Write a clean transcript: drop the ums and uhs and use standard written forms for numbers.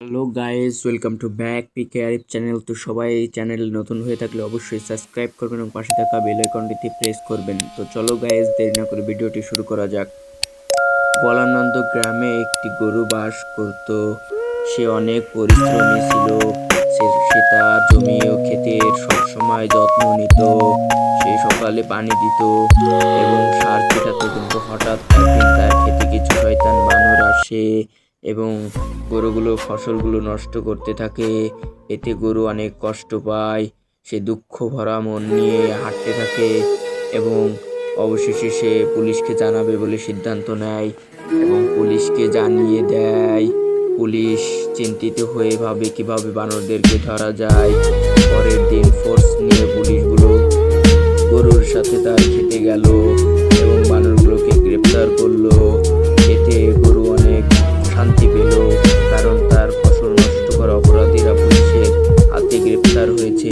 Hello guys, welcome to back PK Arif channel. তো সবাই এই চ্যানেল নতুন হয়ে থাকলে অবশ্যই সাবস্ক্রাইব করবেন এবং পাশে থাকা বেল আইকনটিতে প্রেস করবেন। তো চলো গাইস, দেরি না করে ভিডিওটি শুরু করা যাক। গলানন্দ গ্রামে একটি গরু বাস করত। সে অনেক পরিশ্রমী ছিল। সে তার জমি ও ক্ষেতের সবসময় যত্ন নিত। সে সকালে পানি দিত এবং সার ছিটাতো, কিন্তু হঠাৎ একদিন তার ক্ষেতে কিছু শয়তান বানর আসে এবং গরুগুলো ফসলগুলো নষ্ট করতে থাকে। এতে গরু অনেক কষ্ট পায়। সে দুঃখ ভরা মন নিয়ে হাঁটতে থাকে এবং অবশেষে সে পুলিশকে জানাবে বলে সিদ্ধান্ত নেয় এবং পুলিশকে জানিয়ে দেয়। পুলিশ চিন্তিত হয়ে ভাবে কিভাবে বানরদেরকে ধরা যায়। পরের দিন ফোর্স নিয়ে পুলিশগুলো গরুর সাথে তার খেতে গেল এবং বানরগুলোকে গ্রেপ্তার করলো। এতে গরু অনেক শান্তি পেল, কারণ তার ফসল নষ্ট করা অপরাধীরা পুলিশের হাতে গ্রেপ্তার হয়েছে।